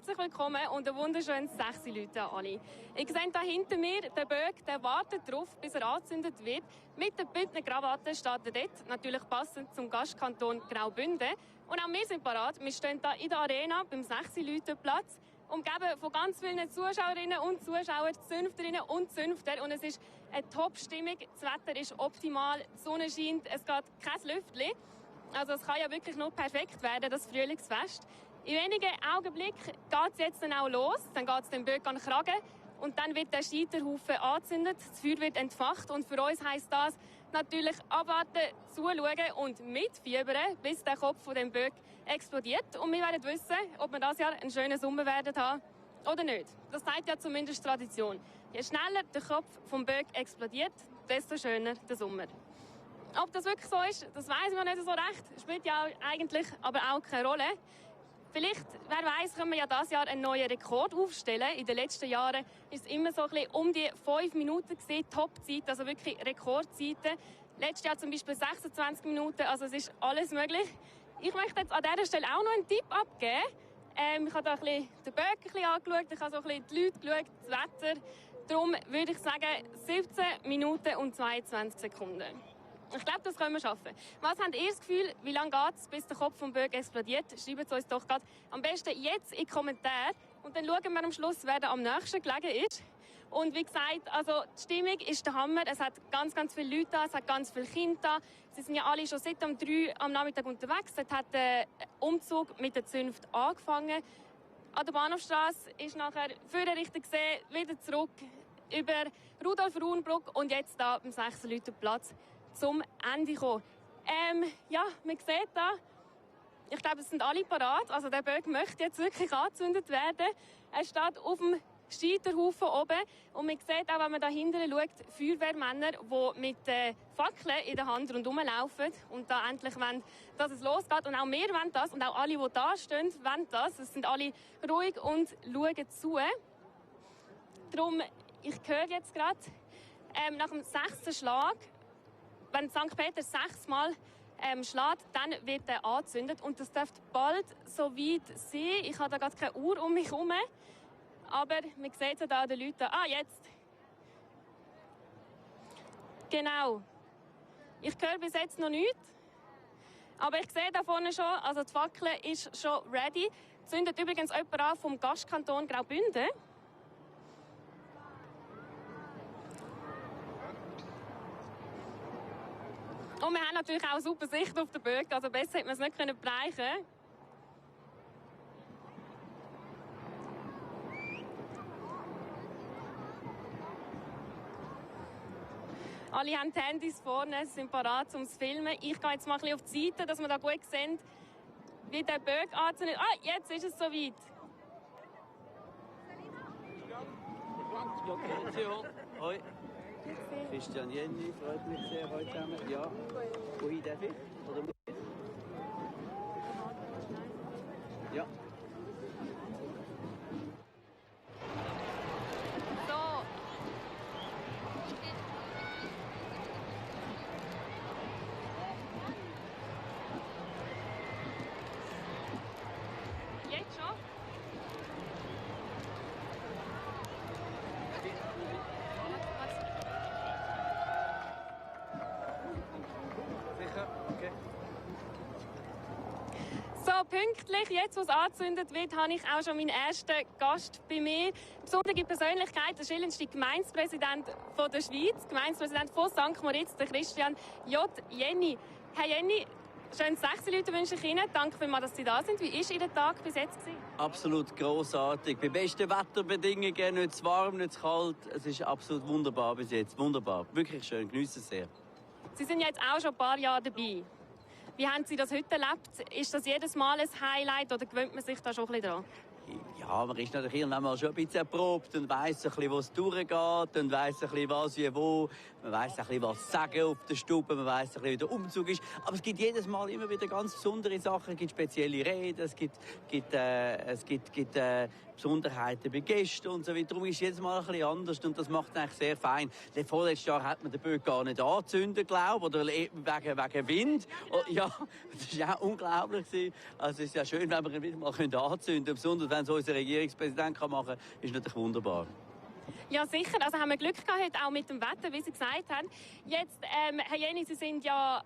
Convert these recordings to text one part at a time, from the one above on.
Herzlich willkommen und ein wunderschönes 6 Leute an alle. Ihr seht hier hinter mir, der Böck, der wartet darauf, bis er angezündet wird. Mit der Bündner Krawatte steht er dort, natürlich passend zum Gastkanton Graubünden. Und auch wir sind parat. Wir stehen hier in der Arena beim 6 Leute Platz, umgeben von ganz vielen Zuschauerinnen und Zuschauern, Zünfterinnen und Zünfter. Und es ist eine Top-Stimmung. Das Wetter ist optimal, die Sonne scheint, es geht kein Lüftchen. Also es kann ja wirklich noch perfekt werden, das Frühlingsfest. In wenigen Augenblicken geht es jetzt dann auch los. Dann geht es den Böck an den Kragen und dann wird der Scheiterhaufen angezündet, das Feuer wird entfacht und für uns heisst das natürlich abwarten, zuschauen und mitfiebern, bis der Kopf von dem Böck explodiert. Und wir werden wissen, ob wir dieses Jahr einen schönen Sommer werden haben oder nicht. Das sagt ja zumindest Tradition. Je schneller der Kopf vom Böck explodiert, desto schöner der Sommer. Ob das wirklich so ist, das weiss man nicht so recht. Spielt ja eigentlich aber auch keine Rolle. Vielleicht, wer weiss, können wir ja dieses Jahr einen neuen Rekord aufstellen. In den letzten Jahren war es immer so ein bisschen um die 5 Minuten gewesen, Topzeit, also wirklich Rekordzeiten. Letztes Jahr zum Beispiel 26 Minuten, also es ist alles möglich. Ich möchte jetzt an dieser Stelle auch noch einen Tipp abgeben. Ich habe da ein bisschen den Böck angeschaut, ich habe so ein bisschen die Leute geschaut, das Wetter. Darum würde ich sagen 17 Minuten und 22 Sekunden. Ich glaube, das können wir schaffen. Was habt ihr das Gefühl, wie lange geht es, bis der Kopf vom Böck explodiert? Schreibt es uns doch gerade am besten jetzt in die Kommentare. Und dann schauen wir am Schluss, wer da am nächsten gelegen ist. Und wie gesagt, also die Stimmung ist der Hammer. Es hat ganz, ganz viele Leute da, es hat ganz viele Kinder da. Sie sind ja alle schon seit um 3 am Nachmittag unterwegs. Dort hat der Umzug mit der Zunft angefangen. An der Bahnhofstrasse ist nachher für die Richtung See wieder zurück über Rudolf-Ruhnbrück und jetzt da am 6 Leute Platz zum Ende kommen. Ja, man sieht da, ich glaube, es sind alle parat. Also der Böck möchte jetzt wirklich angezündet werden. Er steht auf dem Scheiterhaufen oben und man sieht auch, wenn man da hinten schaut, Feuerwehrmänner, die mit Fackeln in der Hand rundherum laufen und da endlich wollen, dass es losgeht. Und auch wir wollen das und auch alle, die da stehen, wollen das. Es sind alle ruhig und schauen zu. Darum, ich höre jetzt gerade, nach dem 6. Schlag, wenn St. Peter 6 Mal schlägt, dann wird er angezündet. Und das dürfte bald so weit sein. Ich habe da gerade keine Uhr um mich herum. Aber man sieht es da den Leuten. Ah, jetzt. Genau. Ich höre bis jetzt noch nichts. Aber ich sehe da vorne schon, also die Fackel ist schon ready. Zündet übrigens jemand an vom Gastkanton Graubünden. Und wir haben natürlich auch eine super Sicht auf den Böck, also besser hätte man es nicht bereichen. Alle haben die Handys vorne, sind parat zum Filmen. Ich gehe jetzt mal ein bisschen auf die Seite, dass wir da gut sehen, wie der Böck anzündet. Ah, jetzt ist es soweit. Hoi. Christian Jenny, freut mich sehr heute zusammen. Ja. Wohin darf ich? Oder muss ich? Ja. So. Jetzt schon? Okay. So, pünktlich, jetzt, wo es angezündet wird, habe ich auch schon meinen ersten Gast bei mir. Besondere Persönlichkeit, der schillendste Gemeindepräsident von der Schweiz, Gemeindepräsident von St. Moritz, der Christian J. Jenny. Herr Jenny, schönes 6 Leute wünsche ich Ihnen. Danke vielmals, dass Sie da sind. Wie war Ihr Tag bis jetzt? Absolut grossartig. Bei besten Wetterbedingungen, nicht zu warm, nicht zu kalt. Es ist absolut wunderbar bis jetzt. Wunderbar. Wirklich schön. Geniessen es sehr. Sie sind jetzt auch schon ein paar Jahre dabei. Wie haben Sie das heute erlebt? Ist das jedes Mal ein Highlight oder gewöhnt man sich da schon ein bisschen dran? Ja, man ist natürlich irgendwann schon ein bisschen erprobt und weiss ein bisschen, wo es durchgeht und weiss ein bisschen, was wie wo. Man weiss ein bisschen, was sagen auf der Stube, man weiss ein bisschen, wie der Umzug ist. Aber es gibt jedes Mal immer wieder ganz besondere Sachen. Es gibt spezielle Reden, es gibt Besonderheiten bei Gästen und so weiter. Darum ist jedes Mal ein bisschen anders und das macht es eigentlich sehr fein. Vorletztes Jahr hat man den Böck gar nicht angezündet, glaube ich, oder wegen Wind. Oh, ja, das war auch unglaublich. Also es ist ja schön, wenn wir ihn wieder mal anzünden können, besonders wenn es unser Regierungspräsident machen kann, ist natürlich wunderbar. Ja, sicher. Also haben wir Glück gehabt heute auch mit dem Wetter, wie Sie gesagt haben. Jetzt, Herr Jenny, Sie sind ja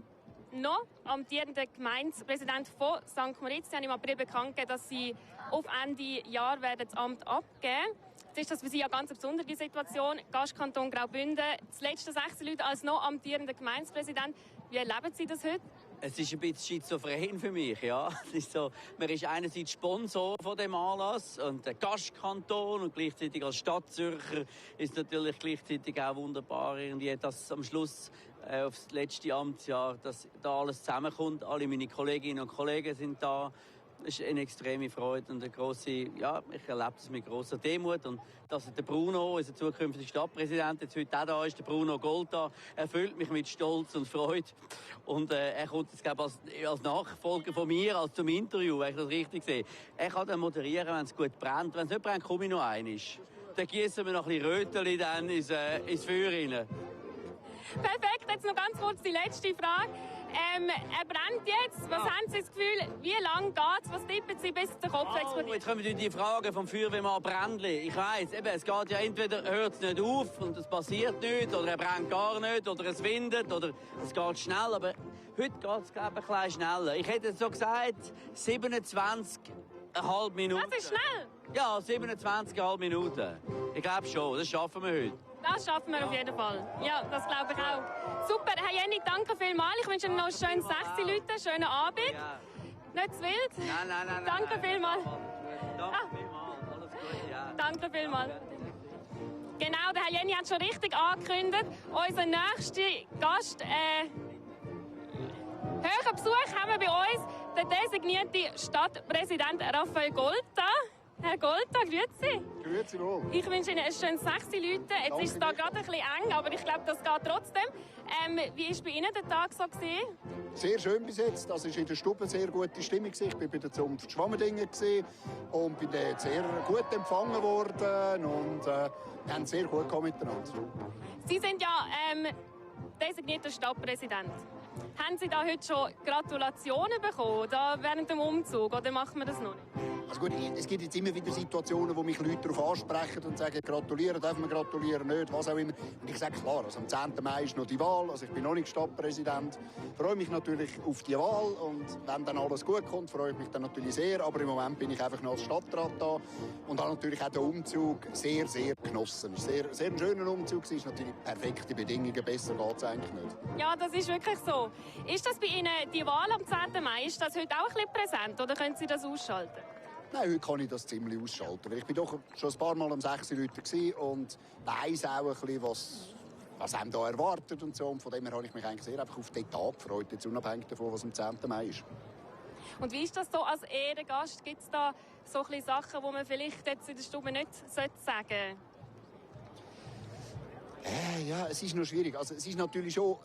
noch amtierender Gemeindepräsident von St. Moritz. Sie haben im April bekannt gegeben, dass Sie auf Ende Jahr werden das Amt abgeben. Jetzt ist das für Sie eine ganz besondere Situation. Gastkanton Graubünden, das letzte 16 Leute als noch amtierender Gemeindepräsident. Wie erleben Sie das heute? Es ist ein bisschen schizophren für mich, ja. Es ist so, man ist einerseits Sponsor von dem Anlass und der Gastkanton und gleichzeitig als Stadtzürcher ist natürlich gleichzeitig auch wunderbar, irgendwie, dass am Schluss aufs letzte Amtsjahr, dass da alles zusammenkommt. Alle meine Kolleginnen und Kollegen sind da. Es ist eine extreme Freude und eine grosse, ja, ich erlebe das mit grosser Demut. Und dass der Bruno, unser zukünftiger Stadtpräsident, jetzt heute auch da ist, der Bruno Golta, erfüllt mich mit Stolz und Freude. Und er kommt jetzt, glaube ich, als Nachfolger von mir, als zum Interview, wenn ich das richtig sehe. Er kann dann moderieren, wenn es gut brennt. Wenn es nicht brennt, komme ich noch einmal. Dann gießen wir noch ein bisschen Röteli dann ins Feuer rein. Perfekt, jetzt noch ganz kurz die letzte Frage. Er brennt jetzt. Was haben Sie das Gefühl, wie lange geht es? Was tippen Sie, bis der Kopf explodiert? Jetzt kommen die Fragen vom Feuerwehrmann Brändli. Ich weiss, es geht ja entweder hört es nicht auf und es passiert nichts, oder er brennt gar nicht, oder es windet, oder es geht schnell. Aber heute geht es, glaube ich, ein bisschen schneller. Ich hätte so gesagt, 27,5 Minuten. Das ist schnell. Ja, 27,5 Minuten. Ich glaube schon, das schaffen wir heute. Das schaffen wir auf jeden Fall. Ja, das glaube ich auch. Super, Herr Jenny, danke vielmals. Ich wünsche Ihnen noch einen schönen 60 Leute, schönen Abend. Ja. Nicht zu wild? Nein. Danke vielmals. Danke vielmals. Alles gut, ja. Danke vielmals. Genau, der Herr Jenny hat schon richtig angekündigt. Unser nächster Gast, höheren Besuch haben wir bei uns den designierten Stadtpräsident Raphael Golta. Herr Golta, grüezi. Grüezi wohl. Ich wünsche Ihnen einen schönen 6 Leute. Jetzt ist es da gerade ein bisschen eng, aber ich glaube, das geht trotzdem. Wie war bei Ihnen der Tag so? Sehr schön bis jetzt. Das war in der Stube eine sehr gute Stimmung. Ich war bei der Zunft Schwammerdingen und bin dort sehr gut empfangen worden. Und wir haben sehr gut miteinander. Sie sind ja designierter Stadtpräsident. Haben Sie da heute schon Gratulationen bekommen, da während dem Umzug, oder machen wir das noch nicht? Also gut, es gibt jetzt immer wieder Situationen, wo mich Leute darauf ansprechen und sagen, gratulieren, dürfen wir gratulieren, nicht, was auch immer. Und ich sage klar, also am 10. Mai ist noch die Wahl, also ich bin noch nicht Stadtpräsident. Ich freue mich natürlich auf die Wahl und wenn dann alles gut kommt, freue ich mich dann natürlich sehr. Aber im Moment bin ich einfach noch als Stadtrat da und habe natürlich auch den Umzug sehr, sehr genossen. Es war sehr ein schöner Umzug, es sind natürlich perfekte Bedingungen, besser geht es eigentlich nicht. Ja, das ist wirklich so. Ist das bei Ihnen, die Wahl am 10. Mai, ist das heute auch ein bisschen präsent oder können Sie das ausschalten? Nein, heute kann ich das ziemlich ausschalten. Weil ich bin doch schon ein paar Mal am 6 Leuten und weiss auch ein bisschen, was einem da erwartet und so. Und von dem her habe ich mich eigentlich sehr einfach auf den Tag gefreut, jetzt unabhängig davon, was am 10. Mai ist. Und wie ist das so als Ehrengast? Gibt es da so ein bisschen Sachen, die man vielleicht jetzt in der Stube nicht sagen sollte? Ja, es ist noch schwierig. Also, es ist natürlich schon,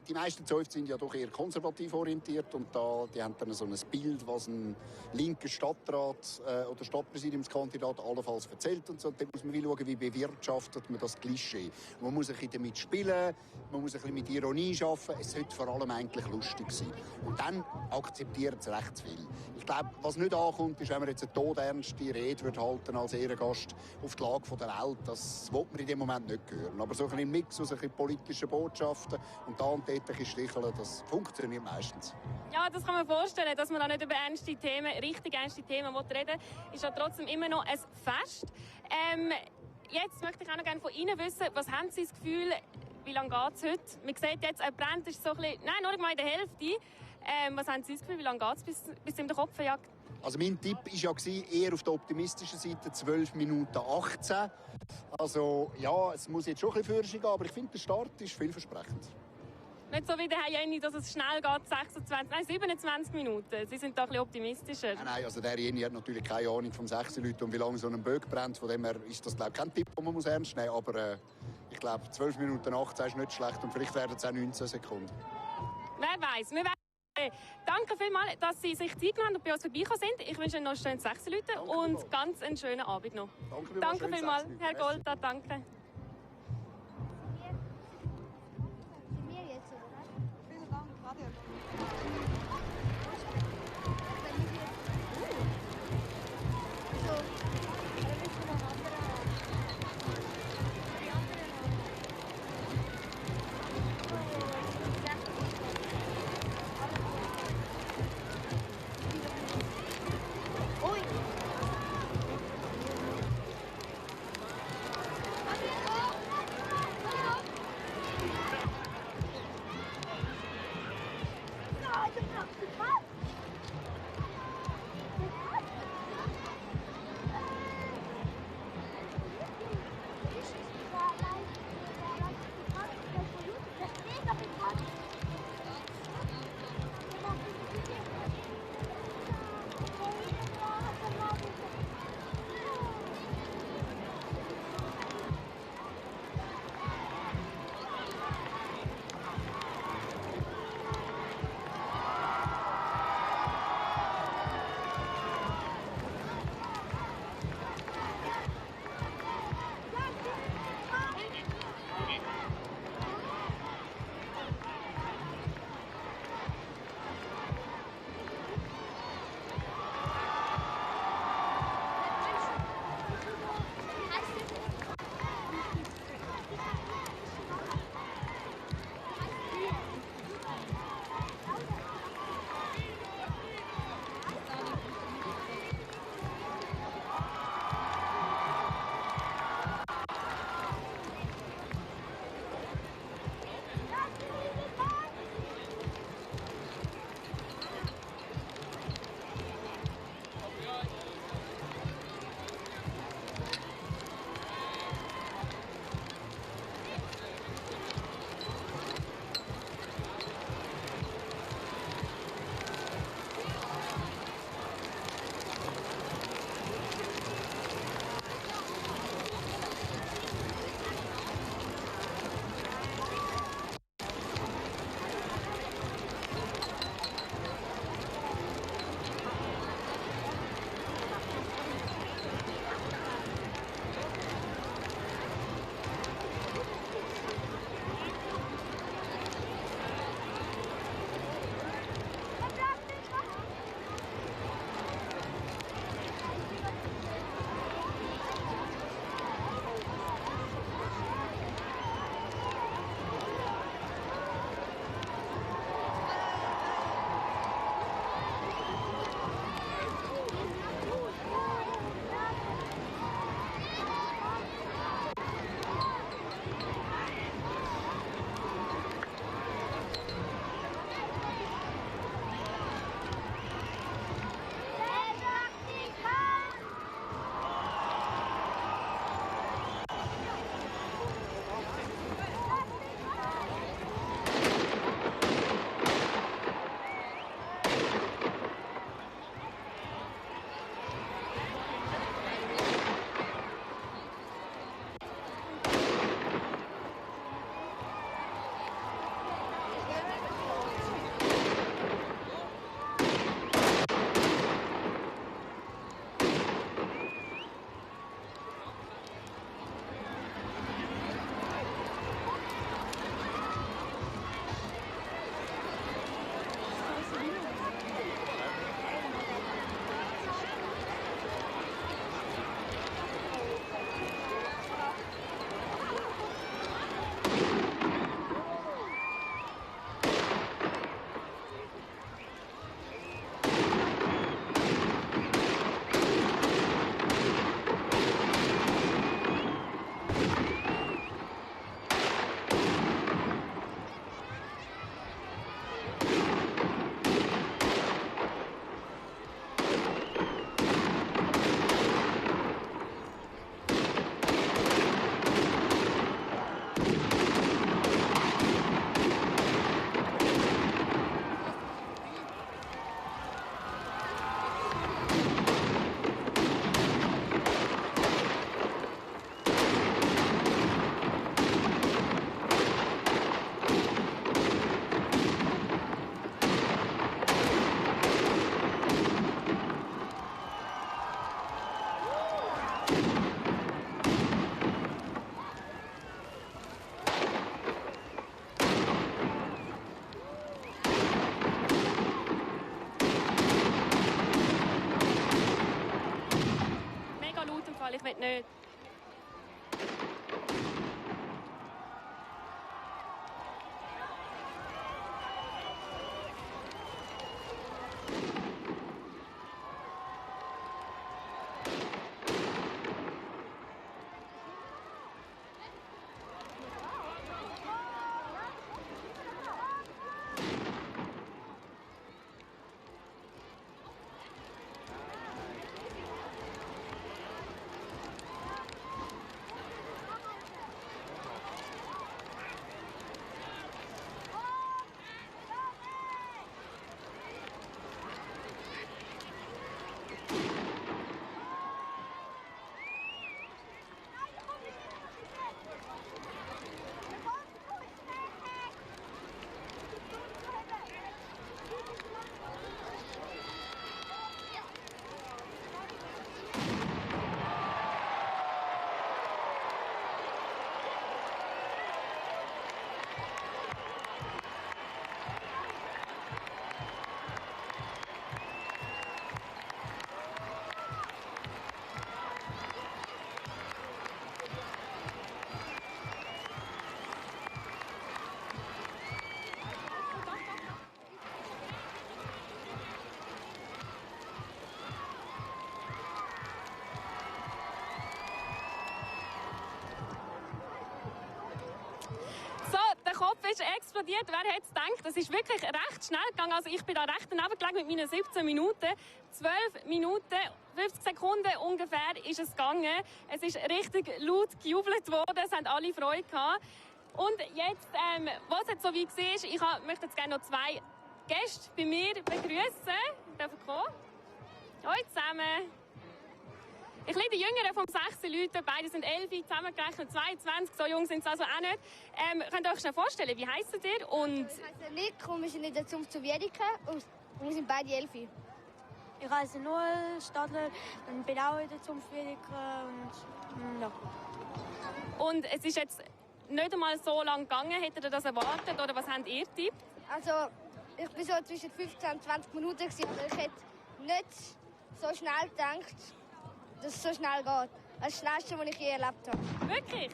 die meisten Zäufte sind ja doch eher konservativ orientiert und die haben dann so ein Bild, was ein linker Stadtrat oder Stadtpräsidiumskandidat allenfalls erzählt und so. Und dann muss man schauen, wie bewirtschaftet man das Klischee. Man muss ein bisschen damit spielen, man muss ein bisschen mit Ironie arbeiten. Es sollte vor allem eigentlich lustig sein. Und dann akzeptiert es recht viel. Ich glaube, was nicht ankommt, ist, wenn man jetzt eine todernste Rede halten als Ehrengast auf die Lage der Welt. Das will man in dem Moment nicht hören. Aber so ein Mix aus politischen Botschaften und da und dort ein bisschen sticheln, das funktioniert meistens. Ja, das kann man vorstellen, dass man da nicht über ernste Themen, richtig ernste Themen reden will. Ist ja trotzdem immer noch ein Fest. Jetzt möchte ich auch noch gerne von Ihnen wissen, was haben Sie das Gefühl, wie lange geht es heute? Man sieht jetzt, ein Brand ist so ein bisschen, nein, nur mal in der Hälfte. Was haben Sie das Gefühl, wie lange geht es, bis in den Kopf jagt? Also mein Tipp war ja eher auf der optimistischen Seite 12 Minuten 18. Also ja, es muss jetzt schon ein bisschen Führung gehen, aber ich finde, der Start ist vielversprechend. Nicht so wie der Herr Jenny, dass es schnell geht, 27 Minuten. Sie sind da ein bisschen optimistischer. Nein, also der Jenny hat natürlich keine Ahnung vom 6 Leuten und wie lange so ein Böck brennt. Von dem her ist das, glaube ich, kein Tipp, den man ernst nehmen muss. Aber ich glaube, 12 Minuten 18 ist nicht schlecht und vielleicht werden es auch 19 Sekunden. Wer weiß. Danke vielmals, dass Sie sich Zeit genommen haben und bei uns vorbeigekommen sind. Ich wünsche Ihnen noch einen schönen 6 Leute und ganz einen schönen Abend noch. Danke vielmals, Herr Golta, danke. So. nicht. So, der Kopf ist explodiert. Wer hätte es gedacht? Das ist wirklich recht schnell gegangen. Also ich bin da recht daneben gelegen mit meinen 17 Minuten. 12 Minuten, 50 Sekunden ungefähr ist es gegangen. Es ist richtig laut gejubelt worden. Es haben alle Freude gehabt. Und jetzt, was jetzt so weit war, ich möchte jetzt gerne noch 2 Gäste bei mir begrüßen. Dürfen kommen? Hallo zusammen. Ich bin die Jüngeren vom 6 Leuten, beide sind 11, zusammengerechnet 22, so jung sind sie also auch nicht. Könnt ihr euch schnell vorstellen, wie heisst ihr? Und Ich heiße Nick und wir sind in der Zunft zu Wiedeke und wir sind beide 11. Ich heiße Noel Stadler und bin auch in der Zunft Wiedeke und ja. Und es ist jetzt nicht einmal so lange gegangen. Hättet ihr das erwartet oder was habt ihr tippt? Also ich bin so zwischen 15 und 20 Minuten gewesen, aber ich hätte nicht so schnell gedacht, dass es so schnell geht. Das Schnellste, was ich je erlebt habe. Wirklich?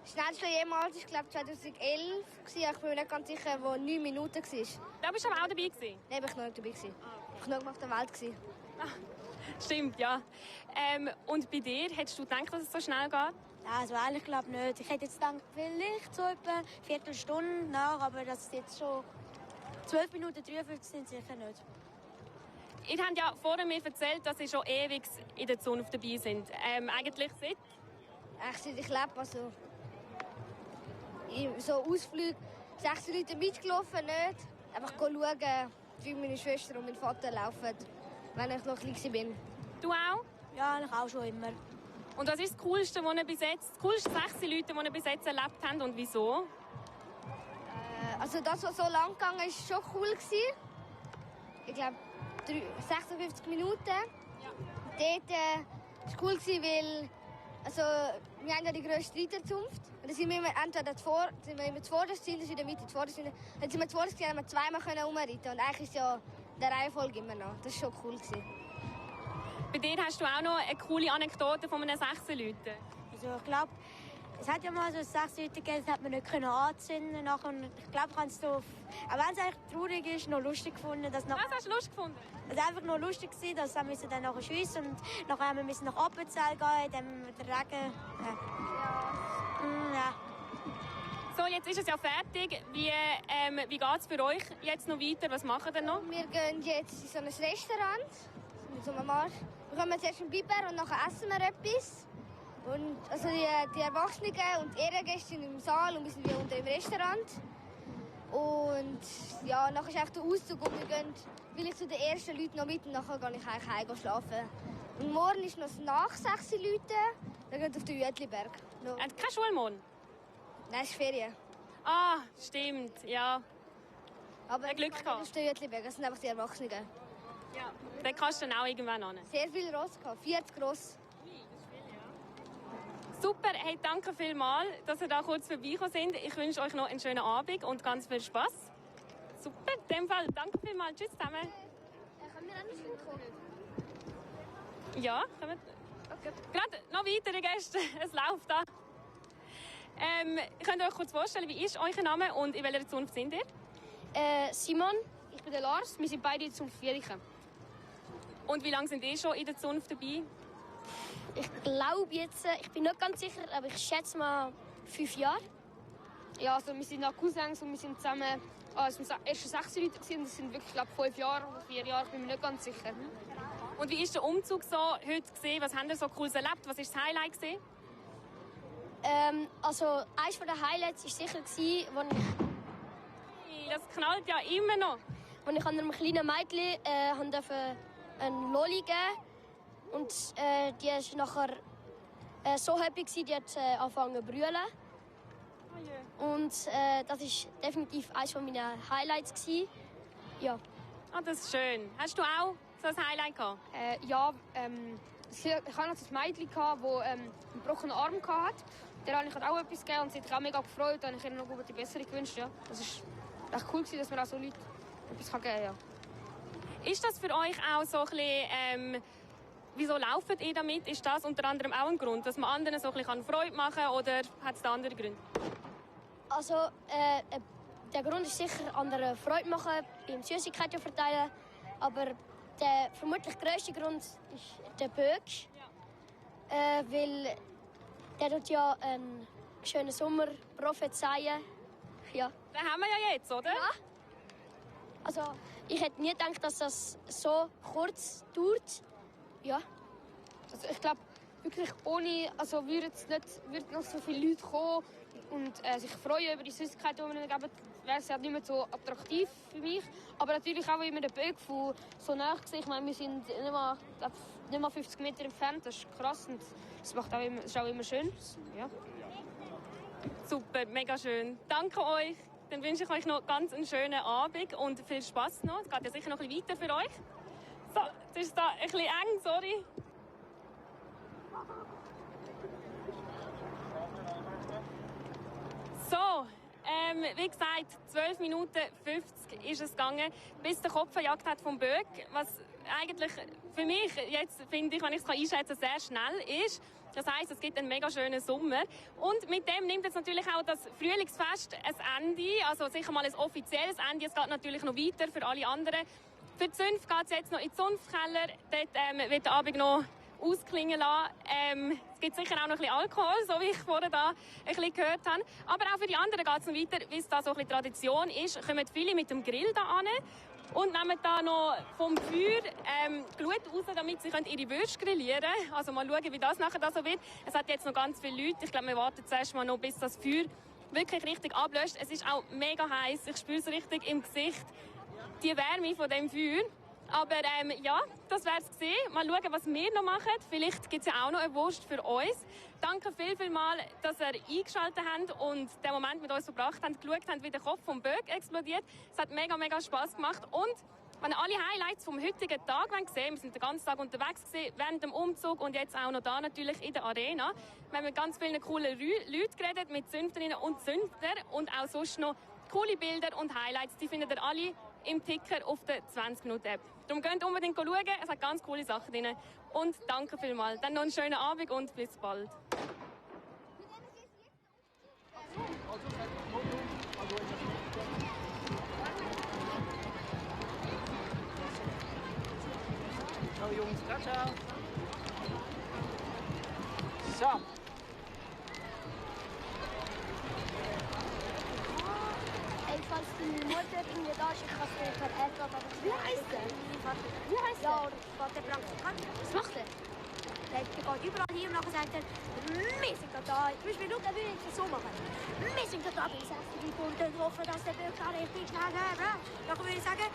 Das Schnellste jemals, ich glaube 2011 gewesen. Ich bin mir nicht ganz sicher, wo 9 Minuten war. Da bist du aber auch dabei gewesen. Nein, ich war noch nicht dabei gewesen. Ich war noch auf der Welt gewesen. Stimmt, ja. Und bei dir, hättest du gedacht, dass es so schnell geht? Ja, also ehrlich glaube ich nicht. Ich hätte jetzt gedacht, vielleicht so etwa eine Viertelstunde nach, aber das ist jetzt schon 12 Minuten 53 sind sicher nicht. Ihr habt ja vorher mir erzählt, dass ihr schon ewig in der Zunft dabei sind. Eigentlich seit? Seit ich lebe, also so Ausflüge, 6 Leute mitgelaufen, nicht. Einfach schauen, wie meine Schwester und mein Vater laufen, wenn ich noch klein bin. Du auch? Ja, eigentlich auch schon immer. Und was ist das Coolste, was ihr bis jetzt, das coolste 6 Leute, die ihr bis jetzt erlebt habt und wieso? Also das, was so lang gegangen ist, war schon cool gewesen. Ich glaube 56 Minuten. Ja. Dort war es cool gewesen, weil also, wir haben ja die grösste Reiterzunft. Und dann sind wir immer entweder zuvorderst in der Mitte, zuvorderst. Dann sind wir zuvorderst, haben wir zweimal umreiten. Und eigentlich ist ja der Reihenfolge immer noch. Das war schon cool gewesen. Bei dir hast du auch noch eine coole Anekdote von einem 6 Leuten. Also ich glaube, es hat ja mal so 6 Leute gegeben, das hat man nicht anzünden können. Ich glaube, ich habe es so, auch wenn es eigentlich traurig ist, noch lustig gefunden. Dass Was hast du lustig gefunden? Es war einfach noch lustig, dass wir dann nachher schiessen und nachher müssen wir nach Appenzell gehen, in dem Regen. Ja. So, jetzt ist es ja fertig. Wie geht es für euch jetzt noch weiter? Was macht ihr noch? Wir gehen jetzt in so ein Restaurant. So einem Marsch. Wir kommen zuerst in Biber und nachher essen wir etwas. Und also die Erwachsenen und die Ehrengäste sind im Saal und wir sind wie unten im Restaurant. Und ja, nachher ist echt der Auszug und wir gehen vielleicht zu den ersten Leuten noch mit und nachher gehe ich eigentlich heim schlafen. Und morgen ist noch nach 6 Leute, dann gehen wir auf den Jütliberg. No. Habt ihr keine Schule morgen? Nein, es ist Ferien. Ah, stimmt, ja. Aber Glück gehabt. auf den Jütliberg, das sind einfach die Erwachsenen. Ja. Dann kannst du dann auch irgendwann hin. Sehr viele Ross gehabt, 40 Ross. Super, hey, danke vielmals, dass ihr da kurz vorbeigekommen sind. Ich wünsche euch noch einen schönen Abend und ganz viel Spaß. Super, in dem Fall danke vielmals. Tschüss zusammen. Können wir auch noch kommen? Ja, können wir. Okay. Gerade noch weitere Gäste, es läuft da. Könnt ihr euch kurz vorstellen, wie ist euer Name und in welcher Zunft sind ihr? Simon, ich bin der Lars, wir sind beide zum Vierchen. Und wie lange sind ihr schon in der Zunft dabei? Ich glaube jetzt, ich bin nicht ganz sicher, aber ich schätze mal 5 Jahre. Ja, also wir sind auch Cousins und wir sind zusammen erst 6 Leute gewesen. Das sind wirklich, glaube 5 Jahre oder 4 Jahre, ich bin mir nicht ganz sicher. Und wie ist der Umzug so heute gesehen? Was habt ihr so Cooles erlebt? Was war das Highlight gesehen? Also eines der Highlights war sicher, als ich Das knallt ja immer noch. als ich einem kleinen Mädchen einen Lolli geben und die war nachher so happy, die hat angefangen zu brüllen. Und das war definitiv eines meiner Highlights. Ja. Ah, das ist schön. Hast du auch so ein Highlight gehabt? Ja, ich hatte noch ein Mädchen, das einen gebrochenen Arm hatte. Der habe ich auch etwas gegeben und sie hat sich auch mega gefreut. Da habe ich ihr noch gute Besserung gewünscht. Ja. Das war echt cool, dass man auch so Leuten etwas geben kann. Ja. Ist das für euch auch so ein bisschen, wieso lauft ihr damit? Ist das unter anderem auch ein Grund, dass man anderen so ein bisschen Freude machen kann oder hat es da andere Gründe? Also, der Grund ist sicher, anderen Freude machen, beim Süßigkeiten verteilen. Aber der vermutlich grösste Grund ist der Böck. Weil der tut ja einen schönen Sommer prophezeien. Ja. Den haben wir ja jetzt, oder? Ja. Also, ich hätte nie gedacht, dass das so kurz dauert. Ja. Also ich glaube, wirklich ohne, also würden noch so viele Leute kommen und sich freuen über die Süßigkeiten, die wir ihnen geben, wäre es ja nicht mehr so attraktiv für mich. Aber natürlich auch immer der Böck von so nah gesehen. Ich meine, wir sind nicht mal 50 Meter entfernt. Das ist krass und das macht auch immer, ist auch immer schön. Ja. Super, mega schön. Danke euch. Dann wünsche ich euch noch ganz einen schönen Abend und viel Spass noch. Es geht ja sicher noch ein bisschen weiter für euch. So, jetzt ist es da ein bisschen eng, sorry. So, wie gesagt, 12 Minuten 50 ist es gegangen, bis der Kopf verjagt hat vom Böck. Was eigentlich für mich, jetzt finde ich, wenn ich es einschätzen kann, sehr schnell ist. Das heisst, es gibt einen mega schönen Sommer. Und mit dem nimmt jetzt natürlich auch das Frühlingsfest ein Ende. Also sicher mal ein offizielles Ende. Es geht natürlich noch weiter für alle anderen. Für die Zunft geht es jetzt noch in den Zunftkeller. Dort wird der Abend noch ausklingen lassen. Es gibt sicher auch noch ein bisschen Alkohol, so wie ich vorher da ein bisschen gehört habe. Aber auch für die anderen geht es noch weiter, wie es da so ein bisschen Tradition ist. Kommen viele mit dem Grill da an und nehmen da noch vom Feuer Glut raus, damit sie ihre Würste grillieren können. Also mal schauen, wie das nachher da so wird. Es hat jetzt noch ganz viele Leute. Ich glaube, wir warten zuerst mal noch, bis das Feuer wirklich richtig ablöscht. Es ist auch mega heiß. Ich spüre es richtig im Gesicht, die Wärme von dem Feuer. Aber ja, das wäre es gewesen. Mal schauen, was wir noch machen. Vielleicht gibt es ja auch noch eine Wurst für uns. Danke vielmals, dass ihr eingeschaltet habt und den Moment mit uns verbracht habt, geschaut habt, wie der Kopf vom Böck explodiert. Es hat mega Spass gemacht. Und wenn ihr alle Highlights vom heutigen Tag sehen, wir sind den ganzen Tag unterwegs gewesen, während dem Umzug und jetzt auch noch da natürlich in der Arena. Wir haben mit ganz vielen coolen Leuten geredet, mit Zünfterinnen und Zünftern und auch sonst noch coole Bilder und Highlights. Die findet ihr alle im Ticker auf der 20-Minuten-App. Darum geht unbedingt schauen, es hat ganz coole Sachen drin. Und danke vielmals. Dann noch einen schönen Abend und bis bald. Ciao Jungs, ciao. So. Falls die Mutter irgendwie da ist, ich kann es dir per App aber wie heisst der? Wie heisst der? Ja, oder der Praktikant. Was macht er? Der geht überall hin und nachher sagt er, wir sind da. Zum Beispiel, schau, er will es so machen. Wir sind da bei 6 und dann hoffen, dass der Bürger richtig hat. Dann würde ich sagen,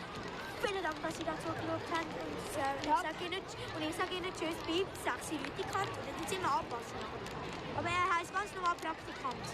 vielen Dank, dass Sie da zugeschaut haben. Und ich sage Ihnen tschüss bei 6 Leute und dann sind wir anpassen. Aber er heisst ganz normal Praktikant.